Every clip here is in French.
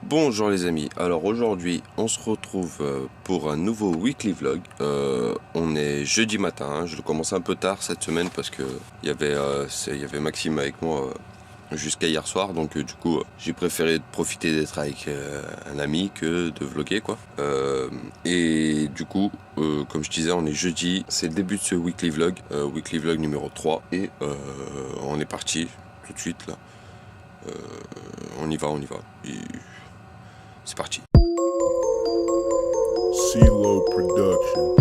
Bonjour les amis, alors aujourd'hui on se retrouve pour un nouveau weekly vlog. On est jeudi matin, hein. Je le commence un peu tard cette semaine parce que il y avait Maxime avec moi jusqu'à hier soir, donc du coup j'ai préféré profiter d'être avec un ami que de vlogger quoi. Et du coup comme je disais, on est jeudi, c'est le début de ce weekly vlog numéro 3 et on est parti tout de suite là. On y va. C'est parti. CeeLo Productions.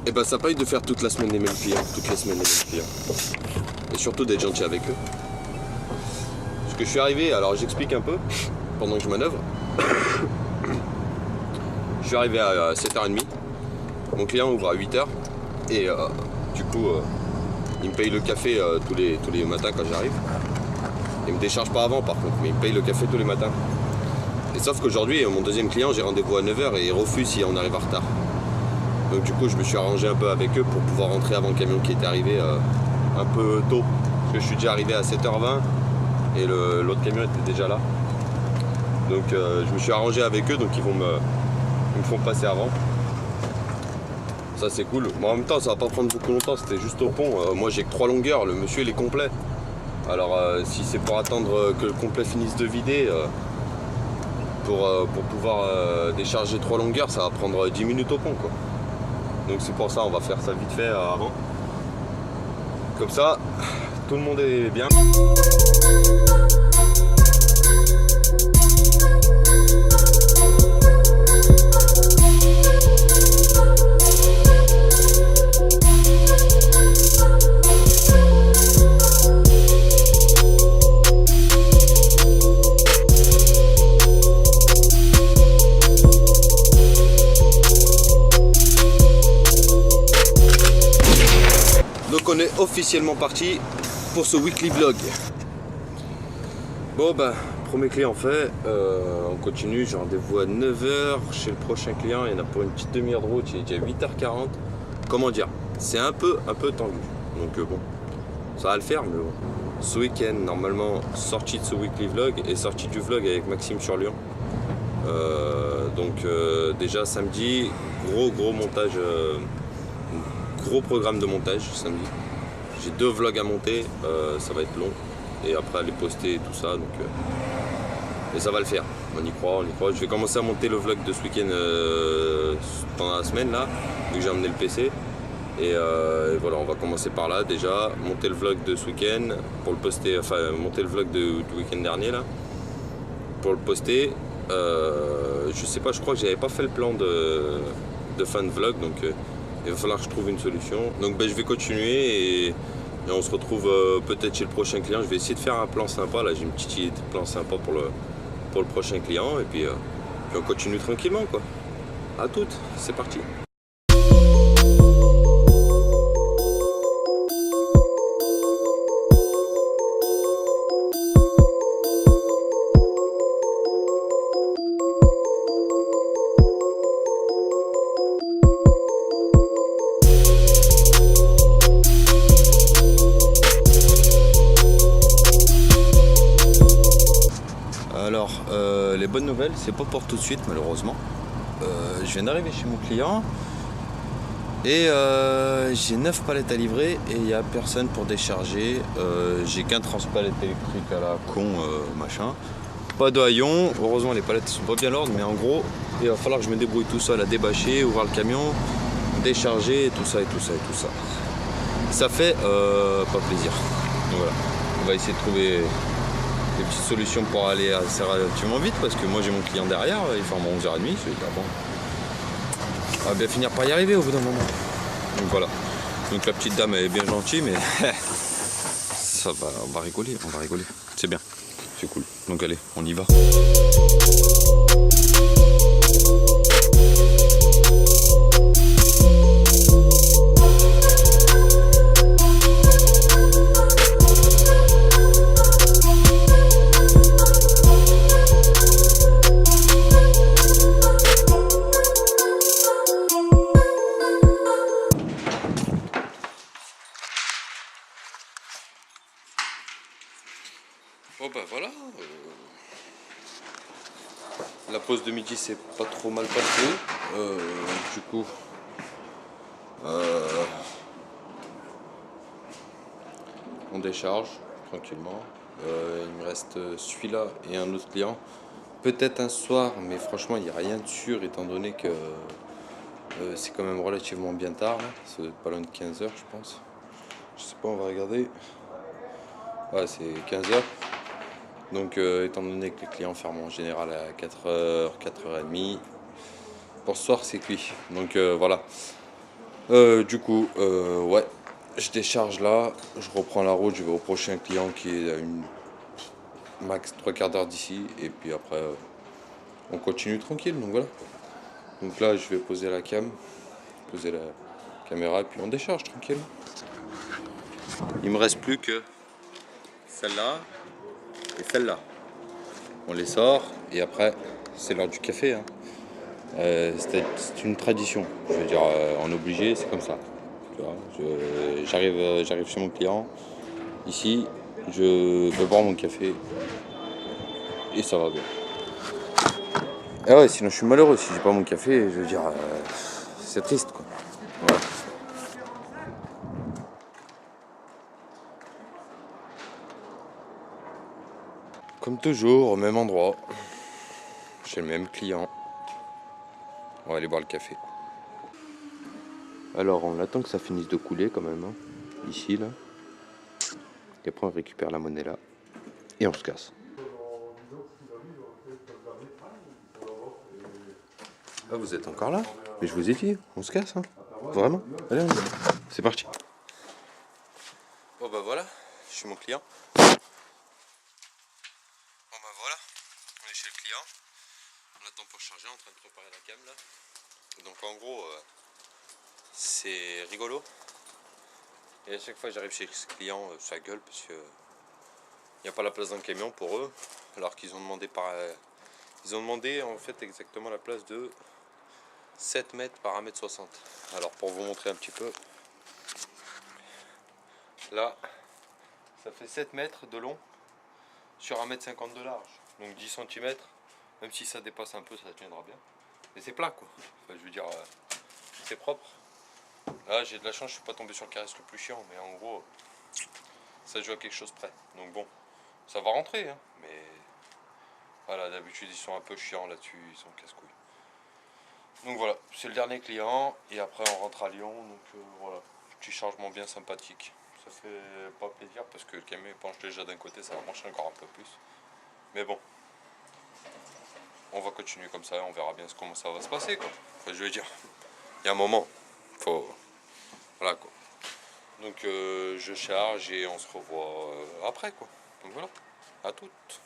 Et bah ça n'a pas eu de faire toute la semaine les mêmes clients, Et surtout d'être gentil avec eux. Parce que je suis arrivé, alors j'explique un peu, pendant que je manœuvre. Je suis arrivé à 7h30, mon client ouvre à 8h, et du coup, il me paye le café tous les matins quand j'arrive. Il me décharge pas avant par contre, mais il me paye le café tous les matins. Et sauf qu'aujourd'hui, mon deuxième client, j'ai rendez-vous à 9h et il refuse si on arrive en retard. Donc du coup je me suis arrangé un peu avec eux pour pouvoir rentrer avant le camion qui était arrivé un peu tôt. Parce que je suis déjà arrivé à 7h20 et l'autre camion était déjà là. Donc je me suis arrangé avec eux, donc ils me font passer avant. Ça c'est cool. Mais en même temps ça va pas prendre beaucoup longtemps, c'était juste au pont. Moi j'ai que 3 longueurs, le monsieur il est complet. Alors si c'est pour attendre que le complet finisse de vider, pour pouvoir décharger 3 longueurs, ça va prendre 10 minutes au pont quoi. Donc c'est pour ça on va faire ça vite fait avant. Comme ça, tout le monde est bien. Donc on est officiellement parti pour ce weekly vlog. Bon bah, premier client fait, on continue, j'ai rendez-vous à 9h chez le prochain client, il y en a pour une petite demi-heure de route, il est déjà 8h40. Comment dire, c'est un peu tendu, donc bon, ça va le faire, mais bon. Ce week-end, normalement, sortie de ce weekly vlog et sortie du vlog avec Maxime sur Lyon. Donc déjà samedi, gros montage. Gros programme de montage samedi. J'ai 2 vlogs à monter, ça va être long. Et après aller poster et tout ça. Donc, et ça va le faire. On y croit. Je vais commencer à monter le vlog de ce week-end pendant la semaine là, vu que j'ai amené le PC. Et voilà, on va commencer par là déjà. Monter le vlog de ce week-end pour le poster, enfin monter le vlog du week-end dernier là. Pour le poster. Je sais pas, je crois que j'avais pas fait le plan de fin de vlog, donc il va falloir que je trouve une solution. Donc ben, je vais continuer et on se retrouve peut-être chez le prochain client. Je vais essayer de faire un plan sympa. Là j'ai une petite idée de plan sympa pour le prochain client. Et puis on continue tranquillement quoi. À toutes, c'est parti. Alors, les bonnes nouvelles, c'est pas pour tout de suite malheureusement. Je viens d'arriver chez mon client et j'ai 9 palettes à livrer et il n'y a personne pour décharger. J'ai qu'un transpalette électrique à la con, machin. Pas de haillons, heureusement les palettes sont pas bien l'ordre, mais en gros, il va falloir que je me débrouille tout seul à débâcher, ouvrir le camion, décharger, tout ça. Ça fait pas plaisir. Donc voilà, on va essayer de trouver des petites solutions pour aller assez relativement vite parce que moi j'ai mon client derrière, il ferme à 11h30, bon. On va bien finir par y arriver au bout d'un moment. Donc voilà. Donc la petite dame elle est bien gentille mais ça va, on va rigoler. C'est bien, c'est cool. Donc allez, on y va. pause de midi c'est pas trop mal passé. Du coup, on décharge tranquillement. Il me reste celui-là et un autre client. Peut-être un soir, mais franchement il n'y a rien de sûr étant donné que c'est quand même relativement bien tard. C'est pas loin de 15 h je pense. Je sais pas, on va regarder. Ouais, c'est 15 h. Donc étant donné que les clients ferment en général à 4 h, 4 h 30, pour ce soir c'est cuit. Donc voilà. Du coup, ouais, je décharge là, je reprends la route, je vais au prochain client qui est à une max 3/4 d'heure d'ici. Et puis après, on continue tranquille. Donc voilà. Donc là, je vais poser la poser la caméra et puis on décharge tranquille. Il me reste plus que celle-là et celle-là. On les sort et après, c'est l'heure du café. Hein. C'est une tradition. Je veux dire, en obligé, c'est comme ça. Tu vois, j'arrive chez mon client. Ici, je vais boire mon café et ça va bien. Ah ouais, sinon je suis malheureux si j'ai pas mon café. Je veux dire, c'est triste quoi. Voilà. Comme toujours, au même endroit, chez le même client. On va aller boire le café. Alors, on attend que ça finisse de couler quand même, hein. Ici, là. Et après, on récupère la monnaie là. Et on se casse. Ah, vous êtes encore là? Mais je vous ai dit, on se casse, hein. Vraiment? Allez, on y va. C'est parti. Bon, bah voilà, je suis mon client. Bon, bah voilà, on est chez le client. On attend pour charger, on est en train de préparer la cam là. Donc, en gros, c'est rigolo. Et à chaque fois que j'arrive chez ce client, ça gueule parce que il n'y a pas la place dans le camion pour eux. Alors qu'ils ont demandé ils ont demandé en fait exactement la place de 7 mètres par 1,60 m. Alors pour vous montrer un petit peu, là, ça fait 7 mètres de long sur 1,50 m de large. Donc 10 cm, même si ça dépasse un peu, ça tiendra bien. Mais c'est plat quoi. Enfin, je veux dire, c'est propre. Là j'ai de la chance, je suis pas tombé sur le caresse le plus chiant, mais en gros, ça joue à quelque chose près. Donc bon, ça va rentrer, hein, mais voilà, d'habitude ils sont un peu chiants là-dessus, ils sont casse-couilles. Donc voilà, c'est le dernier client et après on rentre à Lyon, donc voilà, petit changement bien sympathique. Ça fait pas plaisir parce que le camion penche déjà d'un côté, ça va marcher encore un peu plus. Mais bon, on va continuer comme ça, on verra bien comment ça va se passer quoi. Enfin, je veux dire, il y a un moment, faut... Voilà quoi. Donc je charge et on se revoit après quoi. Donc voilà, à toutes.